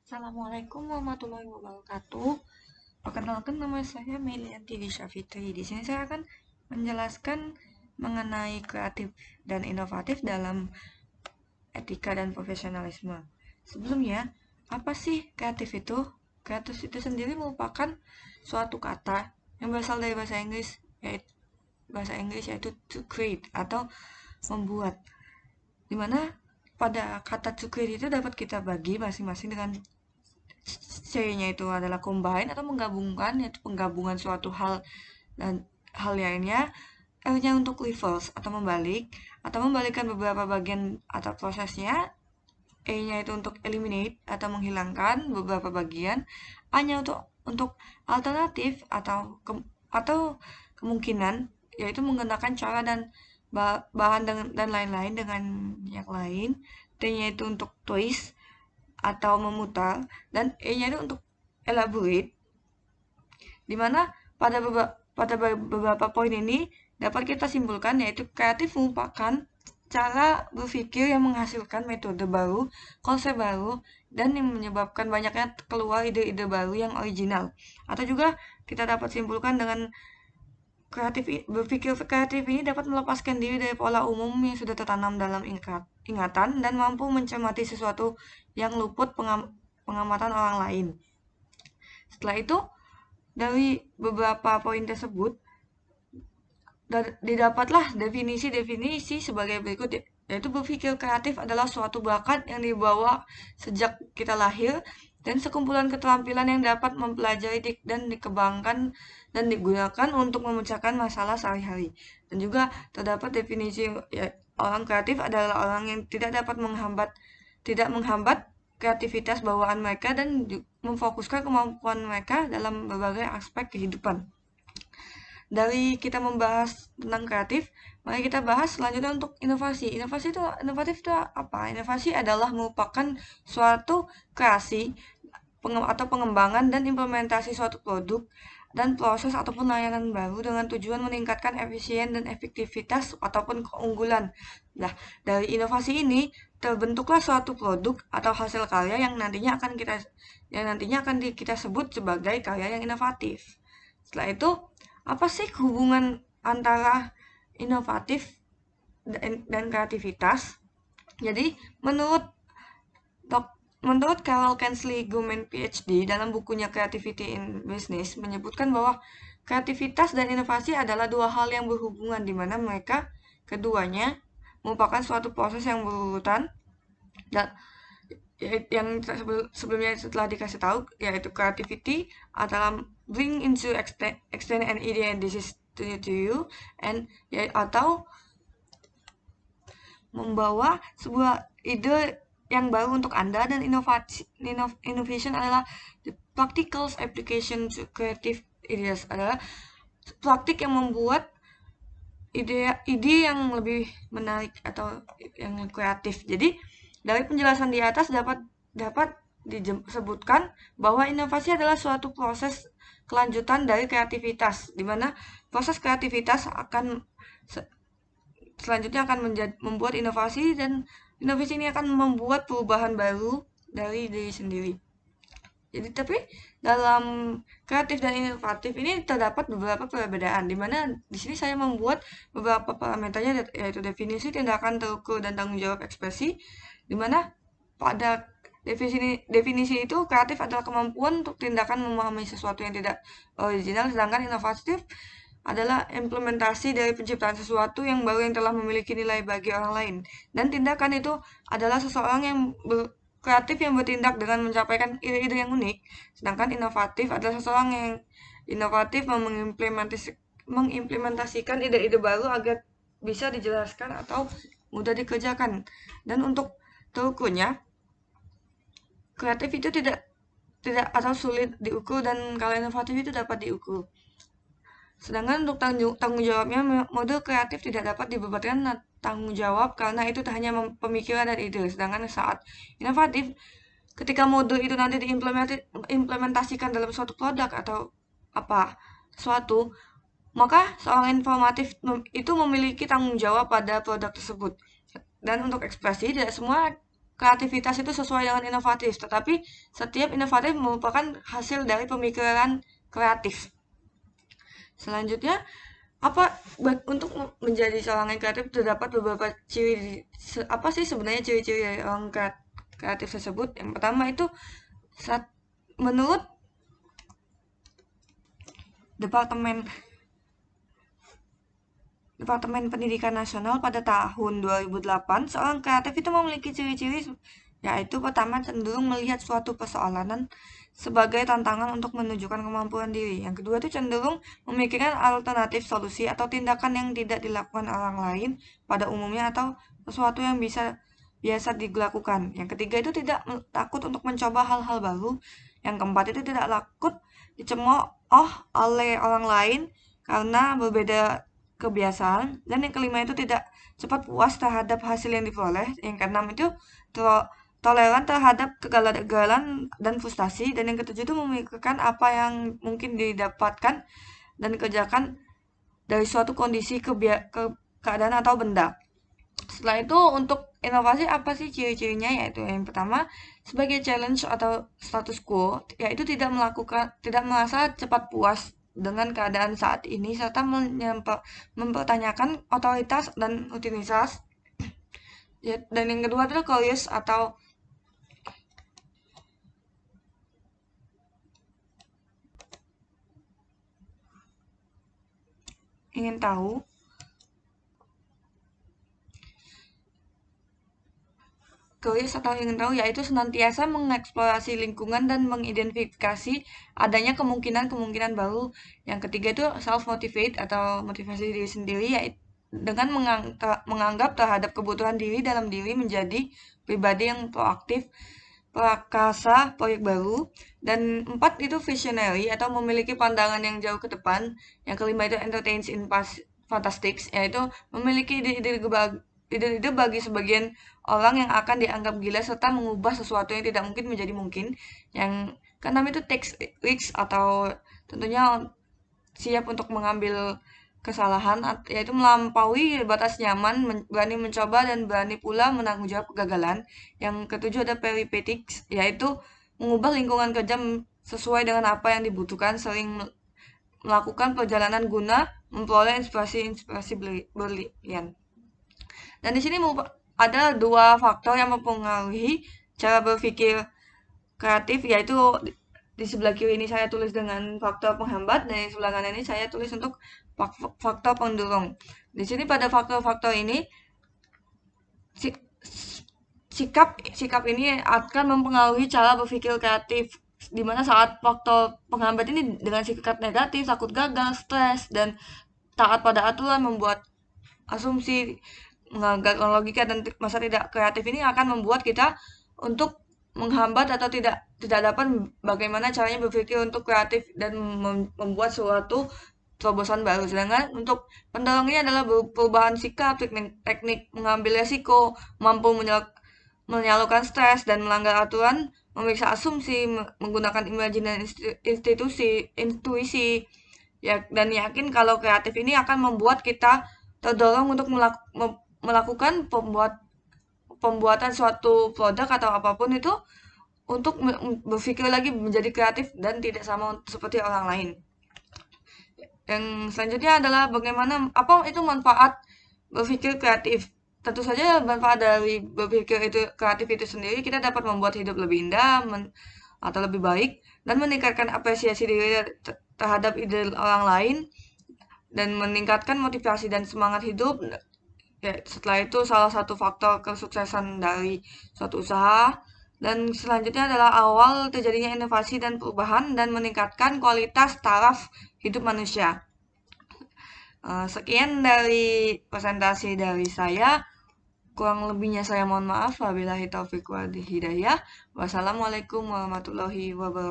Assalamualaikum warahmatullahi wabarakatuh. Perkenalkan, nama saya Melianti Disha Fitri. Di sini saya akan menjelaskan mengenai kreatif dan inovatif dalam etika dan profesionalisme. Sebelumnya, apa sih kreatif itu? Kreatif itu sendiri merupakan suatu kata yang berasal dari bahasa Inggris yaitu to create atau membuat. Dimana pada kata to create itu dapat kita bagi masing-masing dengan C-nya itu adalah combine atau menggabungkan, yaitu penggabungan suatu hal dan hal lainnya. L-nya untuk reverse atau membalik, atau membalikkan beberapa bagian atau prosesnya. E-nya itu untuk eliminate atau menghilangkan beberapa bagian. A-nya untuk alternatif atau kemungkinan, yaitu menggunakan cara dan bahan dan lain-lain dengan yang lain. T-nya itu untuk twist atau memutar, dan E-nya itu untuk elaborate, dimana pada beberapa poin ini dapat kita simpulkan yaitu kreatif merupakan cara berpikir yang menghasilkan metode baru, konsep baru, dan yang menyebabkan banyaknya keluar ide-ide baru yang original. Atau juga kita dapat simpulkan dengan berpikir kreatif ini dapat melepaskan diri dari pola umum yang sudah tertanam dalam ingatan dan mampu mencermati sesuatu yang luput pengamatan orang lain. Setelah itu, dari beberapa poin tersebut, didapatlah definisi-definisi sebagai berikut, yaitu berpikir kreatif adalah suatu bakat yang dibawa sejak kita lahir dan sekumpulan keterampilan yang dapat mempelajari dan dikembangkan dan digunakan untuk memecahkan masalah sehari-hari. Dan juga terdapat definisi, ya, orang kreatif adalah orang yang tidak menghambat kreativitas bawaan mereka dan memfokuskan kemampuan mereka dalam berbagai aspek kehidupan. Dari kita membahas tentang kreatif, mari kita bahas selanjutnya untuk inovasi. Inovatif itu apa? Inovasi adalah merupakan suatu kreasi atau pengembangan dan implementasi suatu produk dan proses ataupun layanan baru dengan tujuan meningkatkan efisien dan efektivitas ataupun keunggulan. Nah, dari inovasi ini terbentuklah suatu produk atau hasil karya yang nantinya akan kita sebut sebagai karya yang inovatif. Setelah itu, apa sih hubungan antara inovatif dan kreativitas? Jadi, menurut Carol Kensley Goodman PhD dalam bukunya Creativity in Business menyebutkan bahwa kreativitas dan inovasi adalah dua hal yang berhubungan di mana mereka keduanya merupakan suatu proses yang berurutan dan yang sebelumnya setelah dikasih tahu, yaitu creativity adalah bring into extend an idea and this is to you, and atau membawa sebuah ide yang baru untuk Anda, dan innovation adalah the practical application to creative ideas, adalah praktik yang membuat ide yang lebih menarik atau yang kreatif. Jadi dari penjelasan di atas dapat disebutkan bahwa inovasi adalah suatu proses kelanjutan dari kreativitas, di mana proses kreativitas selanjutnya akan membuat inovasi, dan inovasi ini akan membuat perubahan baru dari diri sendiri. Jadi, tapi dalam kreatif dan inovatif ini terdapat beberapa perbedaan, di mana di sini saya membuat beberapa parameternya, yaitu definisi, tindakan, terukur, dan tanggung jawab ekspresi, di mana pada definisi itu kreatif adalah kemampuan untuk tindakan memahami sesuatu yang tidak original, sedangkan inovatif adalah implementasi dari penciptaan sesuatu yang baru yang telah memiliki nilai bagi orang lain. Dan tindakan itu adalah seseorang yang kreatif yang bertindak dengan mencapaikan ide-ide yang unik. Sedangkan inovatif adalah seseorang yang inovatif mengimplementasikan ide-ide baru agar bisa dijelaskan atau mudah dikerjakan. Dan untuk terukurnya, kreatif itu tidak atau sulit diukur, dan kalau inovatif itu dapat diukur. Sedangkan untuk tanggung jawabnya, mode kreatif tidak dapat dibebankan tanggung jawab karena itu hanya pemikiran dan ide. Sedangkan saat inovatif, ketika mode itu nanti diimplementasikan dalam suatu produk atau suatu, maka seorang informatif itu memiliki tanggung jawab pada produk tersebut. Dan untuk ekspresi, tidak semua kreativitas itu sesuai dengan inovatif, tetapi setiap inovatif merupakan hasil dari pemikiran kreatif. Selanjutnya, untuk menjadi seorang yang kreatif terdapat beberapa ciri. Apa sih sebenarnya ciri-ciri dari orang kreatif tersebut? Yang pertama itu menurut Departemen Pendidikan Nasional pada tahun 2008, seorang kreatif itu memiliki ciri-ciri yaitu pertama cenderung melihat suatu persoalan sebagai tantangan untuk menunjukkan kemampuan diri. Yang kedua itu cenderung memikirkan alternatif solusi atau tindakan yang tidak dilakukan orang lain pada umumnya atau sesuatu yang biasa dilakukan. Yang ketiga itu tidak takut untuk mencoba hal-hal baru. Yang keempat itu tidak takut dicemooh oleh orang lain karena berbeda kebiasaan. Dan yang kelima itu tidak cepat puas terhadap hasil yang diperoleh. Yang keenam itu toleran terhadap kegagalan dan frustasi. Dan yang ketujuh itu memikirkan apa yang mungkin didapatkan dan dikerjakan dari suatu kondisi keadaan atau benda. Setelah itu untuk inovasi apa sih ciri-cirinya? Yaitu yang pertama sebagai challenge atau status quo, yaitu tidak merasa cepat puas dengan keadaan saat ini serta mempertanyakan otoritas dan rutinitas. Dan yang kedua adalah curious atau ingin tahu. Curious atau ingin tahu yaitu senantiasa mengeksplorasi lingkungan dan mengidentifikasi adanya kemungkinan-kemungkinan baru. Yang ketiga itu self-motivate atau motivasi diri sendiri, yaitu dengan menganggap terhadap kebutuhan diri dalam diri menjadi pribadi yang proaktif, prakasa proyek baru. Dan empat itu visionary atau memiliki pandangan yang jauh ke depan. Yang kelima itu entertains in fantastics, yaitu memiliki ide-ide bagi sebagian orang yang akan dianggap gila serta mengubah sesuatu yang tidak mungkin menjadi mungkin. Yang keenam itu takes risks atau tentunya siap untuk mengambil kesalahan, yaitu melampaui batas nyaman, berani mencoba dan berani pula menanggung jawab kegagalan. Yang ketujuh ada peripetics, yaitu mengubah lingkungan kerja sesuai dengan apa yang dibutuhkan, sering melakukan perjalanan guna memperoleh inspirasi brilian. Dan di sini ada dua faktor yang mempengaruhi cara berpikir kreatif, yaitu di sebelah kiri ini saya tulis dengan faktor penghambat, dan di sebelah kanan ini saya tulis untuk faktor pendorong. Di sini pada faktor-faktor ini sikap ini akan mempengaruhi cara berpikir kreatif, di mana saat faktor penghambat ini dengan sikap negatif, takut gagal, stres, dan taat pada aturan, membuat asumsi, menggagalkan logika dan masa tidak kreatif ini akan membuat kita untuk menghambat atau tidak dapat bagaimana caranya berpikir untuk kreatif dan membuat suatu terobosan baru. Sedangkan untuk pendorong ini adalah perubahan sikap, teknik mengambil resiko, mampu menyalurkan stres dan melanggar aturan, memeriksa asumsi, menggunakan imajinasi intuisi, ya, dan yakin kalau kreatif ini akan membuat kita terdorong untuk melakukan pembuatan suatu produk atau apapun itu untuk berpikir lagi menjadi kreatif dan tidak sama seperti orang lain. Yang selanjutnya adalah bagaimana apa itu manfaat berpikir kreatif. Tentu saja manfaat dari berpikir itu kreatif itu sendiri, kita dapat membuat hidup lebih indah atau lebih baik dan meningkatkan apresiasi diri terhadap ide orang lain dan meningkatkan motivasi dan semangat hidup. Ya, setelah itu salah satu faktor kesuksesan dari suatu usaha. Dan selanjutnya adalah awal terjadinya inovasi dan perubahan dan meningkatkan kualitas taraf hidup manusia. Sekian dari presentasi dari saya. Kurang lebihnya saya mohon maaf. Wabillahi taufiq wal hidayah. Wassalamualaikum warahmatullahi wabarakatuh.